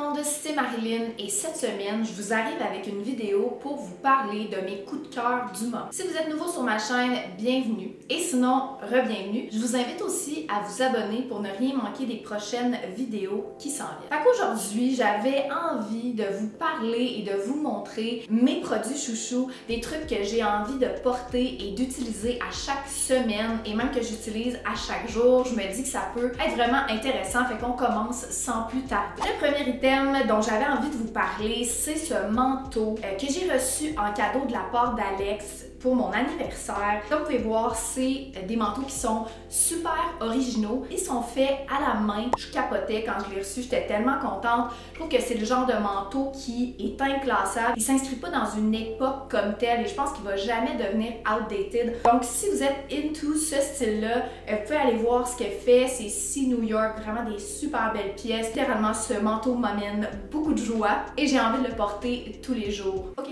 monde, c'est Marilyn et cette semaine, je vous arrive avec une vidéo pour vous parler de mes coups de cœur du moment. Si vous êtes nouveau sur ma chaîne, bienvenue et sinon, re-bienvenue. Je vous invite aussi à vous abonner pour ne rien manquer des prochaines vidéos qui s'en viennent. Fait qu'aujourd'hui, j'avais envie de vous parler et de vous montrer mes produits chouchous, des trucs que j'ai envie de porter et d'utiliser à chaque semaine et même que j'utilise à chaque jour. Je me dis que ça peut être vraiment intéressant, fait qu'on commence sans plus tarder. Le premier item dont j'avais envie de vous parler, c'est ce manteau que j'ai reçu en cadeau de la part d'Alex pour mon anniversaire. Comme vous pouvez voir, c'est des manteaux qui sont super originaux. Ils sont faits à la main. Je capotais quand je l'ai reçu, j'étais tellement contente. Je trouve que c'est le genre de manteau qui est inclassable. Il s'inscrit pas dans une époque comme telle et je pense qu'il va jamais devenir outdated. Donc si vous êtes into ce style-là, vous pouvez aller voir ce qu'elle fait. C'est Si New York, vraiment des super belles pièces. Littéralement, ce manteau m'amène beaucoup de joie et j'ai envie de le porter tous les jours. Ok.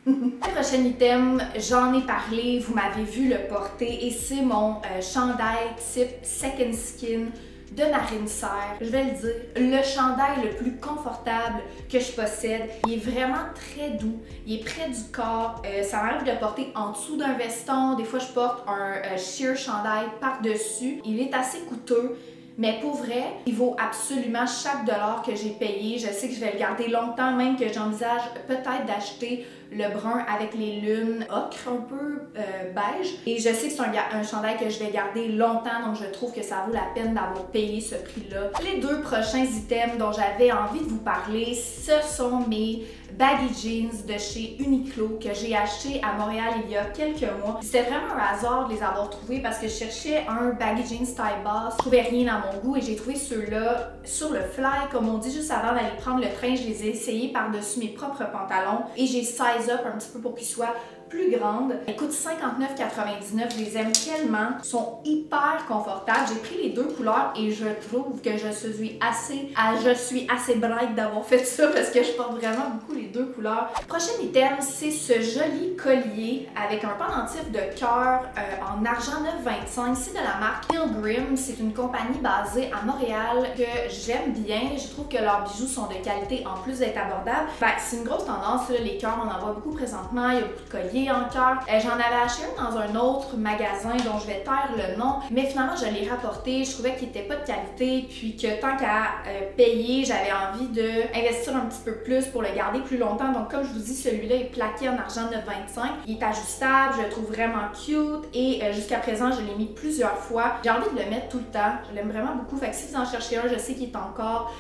Le prochain item, j'en ai parlé, vous m'avez vu le porter et c'est mon chandail type Second Skin de Marine Serre. Je vais le dire, le chandail le plus confortable que je possède. Il est vraiment très doux, il est près du corps. Ça m'arrive de le porter en dessous d'un veston. Des fois, je porte un sheer chandail par-dessus. Il est assez coûteux. Mais pour vrai, il vaut absolument chaque dollar que j'ai payé. Je sais que je vais le garder longtemps, même que j'envisage peut-être d'acheter le brun avec les lunes ocre un peu beige. Et je sais que c'est un chandail que je vais garder longtemps, donc je trouve que ça vaut la peine d'avoir payé ce prix-là. Les deux prochains items dont j'avais envie de vous parler, ce sont mes baggy jeans de chez Uniqlo que j'ai acheté à Montréal il y a quelques mois. C'était vraiment un hasard de les avoir trouvés parce que je cherchais un baggy jeans taille basse. Je trouvais rien à mon goût et j'ai trouvé ceux-là sur le fly, comme on dit, juste avant d'aller prendre le train. Je les ai essayés par-dessus mes propres pantalons et j'ai size up un petit peu pour qu'ils soient plus grandes. Ils coûtent 59,99. Je les aime tellement. Ils sont hyper confortables. J'ai pris les deux couleurs et je trouve que je suis assez bright d'avoir fait ça parce que je porte vraiment beaucoup les deux couleurs. Prochain item, c'est ce joli collier avec un pendentif de cœur en argent 9,25. C'est de la marque Pilgrim. C'est une compagnie basée à Montréal que j'aime bien. Je trouve que leurs bijoux sont de qualité en plus d'être abordables. C'est une grosse tendance, là, les cœurs, on en voit beaucoup présentement. Il y a beaucoup de colliers en cœur. J'en avais acheté un dans un autre magasin dont je vais taire le nom, mais finalement je l'ai rapporté. Je trouvais qu'il n'était pas de qualité, puis que tant qu'à payer, j'avais envie d'investir un petit peu plus pour le garder plus longtemps. Donc comme je vous dis, celui-là est plaqué en argent 9,25. Il est ajustable, je le trouve vraiment cute et jusqu'à présent je l'ai mis plusieurs fois. J'ai envie de le mettre tout le temps. Je l'aime vraiment beaucoup. Fait que si vous en cherchez un, je sais qu'il est encore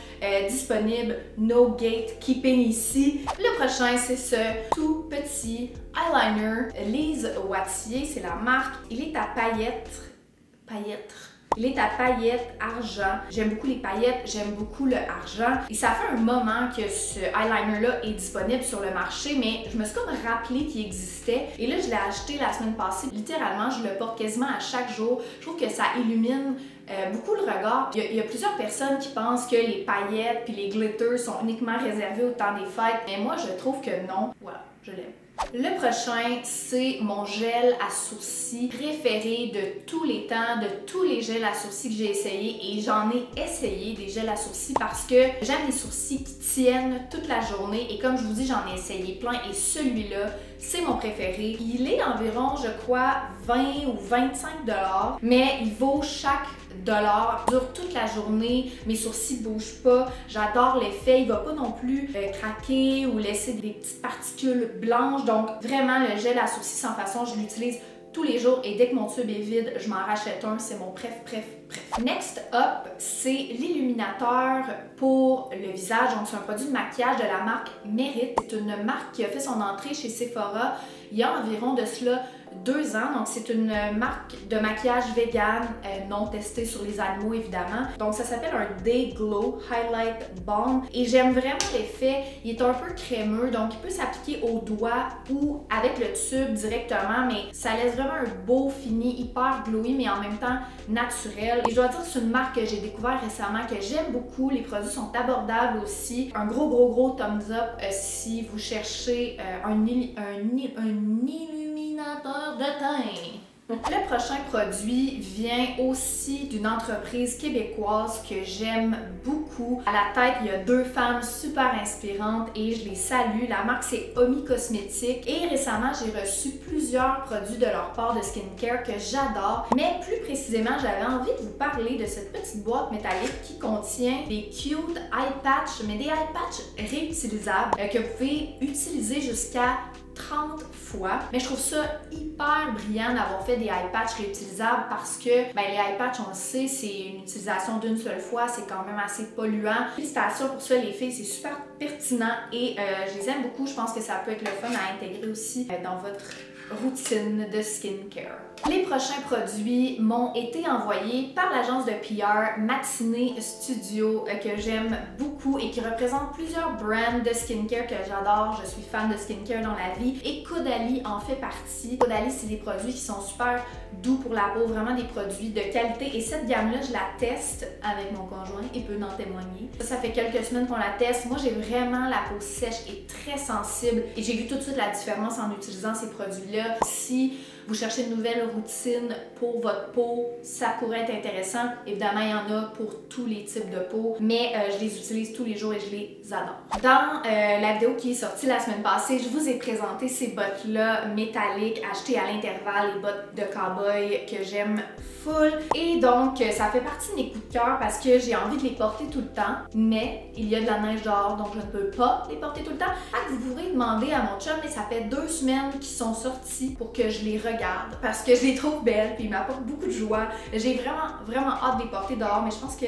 disponible. No gatekeeping ici. Le prochain, c'est ce tout petit eyeliner Lise Wattier, c'est la marque. Il est à paillettes. Il est à paillettes argent. J'aime beaucoup les paillettes, j'aime beaucoup le argent. Et ça fait un moment que ce eyeliner-là est disponible sur le marché, mais je me suis comme rappelé qu'il existait. Et là, je l'ai acheté la semaine passée. Littéralement, je le porte quasiment à chaque jour. Je trouve que ça illumine beaucoup le regard. Il y a plusieurs personnes qui pensent que les paillettes puis les glitters sont uniquement réservés au temps des fêtes, mais moi, je trouve que non. Voilà, je l'aime. Le prochain, c'est mon gel à sourcils préféré de tous les temps, de tous les gels à sourcils que j'ai essayé et j'en ai essayé des gels à sourcils parce que j'aime les sourcils qui tiennent toute la journée et comme je vous dis, j'en ai essayé plein et celui-là, c'est mon préféré. Il est environ, je crois, 20 ou 25 $, mais il vaut chaque dollar. Il dure toute la journée, mes sourcils bougent pas, j'adore l'effet, il va pas non plus craquer ou laisser des petites particules blanches, donc vraiment le gel à sourcils sans façon, je l'utilise tous les jours et dès que mon tube est vide, je m'en rachète un, c'est mon bref. Next up, c'est l'illuminateur pour le visage, donc c'est un produit de maquillage de la marque Merit. C'est une marque qui a fait son entrée chez Sephora il y a environ de cela 2 ans. Donc c'est une marque de maquillage vegan, non testée sur les animaux évidemment. Donc ça s'appelle un Day Glow Highlight Balm et j'aime vraiment l'effet. Il est un peu crémeux, donc il peut s'appliquer au doigt ou avec le tube directement, mais ça laisse vraiment un beau fini hyper glowy mais en même temps naturel. Et je dois dire que c'est une marque que j'ai découvert récemment que j'aime beaucoup. Les produits sont abordables aussi. Un gros thumbs up si vous cherchez un illuminateur de teint. Le prochain produit vient aussi d'une entreprise québécoise que j'aime beaucoup. À la tête, il y a deux femmes super inspirantes et je les salue. La marque, c'est Omi Cosmétiques. Et récemment, j'ai reçu plusieurs produits de leur part de skincare que j'adore. Mais plus précisément, j'avais envie de vous parler de cette petite boîte métallique qui contient des cute eye patch, mais des eye patch réutilisables que vous pouvez utiliser jusqu'à 30 fois. Mais je trouve ça hyper brillant d'avoir fait des eye patch réutilisables parce que les eye patch, on le sait, c'est une utilisation d'une seule fois, c'est quand même assez polluant. Félicitations pour ça les filles, c'est super pertinent et je les aime beaucoup. Je pense que ça peut être le fun à intégrer aussi dans votre routine de skincare. Les prochains produits m'ont été envoyés par l'agence de PR Matinée Studio que j'aime beaucoup et qui représente plusieurs brands de skincare que j'adore. Je suis fan de skincare dans la vie et Caudalie en fait partie. Caudalie, c'est des produits qui sont super doux pour la peau, vraiment des produits de qualité et cette gamme-là, je la teste avec mon conjoint, il peut en témoigner. Ça fait quelques semaines qu'on la teste. Moi, j'ai vraiment la peau sèche et très sensible et j'ai vu tout de suite la différence en utilisant ces produits-là. Si vous cherchez une nouvelle routine pour votre peau, ça pourrait être intéressant. Évidemment, il y en a pour tous les types de peau, mais je les utilise tous les jours et je les adore. Dans la vidéo qui est sortie la semaine passée, je vous ai présenté ces bottes-là métalliques achetées à l'intervalle, les bottes de cowboy que j'aime full. Et donc, ça fait partie de mes coups de cœur parce que j'ai envie de les porter tout le temps, mais il y a de la neige dehors, donc je ne peux pas les porter tout le temps. Vous pourrez demander à mon chum, mais ça fait 2 semaines qu'ils sont sortis pour que je les regarde parce que je les trouve belles puis ils m'apportent beaucoup de joie. J'ai vraiment hâte de les porter dehors, mais je pense que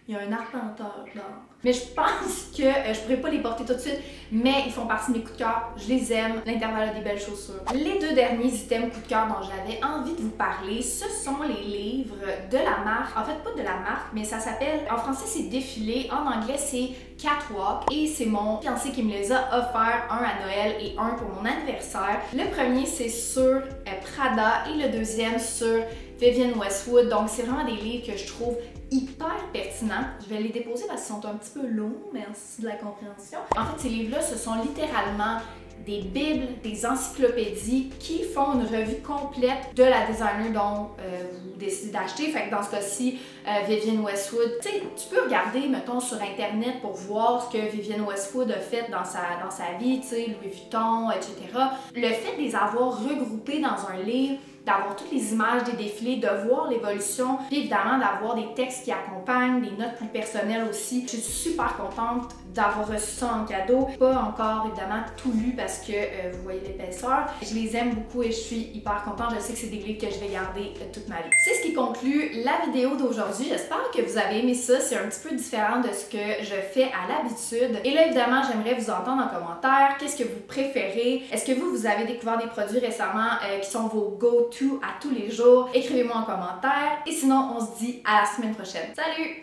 il y a un arpenteur dehors. Mais je pense que je pourrais pas les porter tout de suite, mais ils font partie de mes coups de cœur. Je les aime. L'intervalle a des belles chaussures. Les deux derniers items coups de cœur dont j'avais envie de vous parler, ce sont les livres de la marque. En fait, pas de la marque, mais ça s'appelle, en français c'est Défilé, en anglais c'est Catwalk et c'est mon fiancé qui me les a offerts, un à Noël et un pour mon anniversaire. Le premier c'est sur Prada et le deuxième sur Vivienne Westwood. Donc c'est vraiment des livres que je trouve hyper pertinents. Je vais les déposer parce qu'ils sont un petit peu longs, merci de la compréhension. En fait, ces livres-là, ce sont littéralement des bibles, des encyclopédies qui font une revue complète de la designer dont vous décidez d'acheter. Fait que dans ce cas-ci, Vivienne Westwood, tu sais, tu peux regarder, mettons, sur Internet pour voir ce que Vivienne Westwood a fait dans sa vie, tu sais, Louis Vuitton, etc. Le fait de les avoir regroupés dans un livre, d'avoir toutes les images des défilés, de voir l'évolution, puis évidemment d'avoir des textes qui accompagnent, des notes plus personnelles aussi. Je suis super contente d'avoir reçu ça en cadeau. Pas encore évidemment tout lu parce que vous voyez l'épaisseur. Je les aime beaucoup et je suis hyper contente. Je sais que c'est des livres que je vais garder toute ma vie. C'est ce qui conclut la vidéo d'aujourd'hui. J'espère que vous avez aimé ça. C'est un petit peu différent de ce que je fais à l'habitude. Et là évidemment, j'aimerais vous entendre en commentaire. Qu'est-ce que vous préférez? Est-ce que vous avez découvert des produits récemment qui sont vos go-to à tous les jours? Écrivez-moi en commentaire. Et sinon, on se dit à la semaine prochaine. Salut!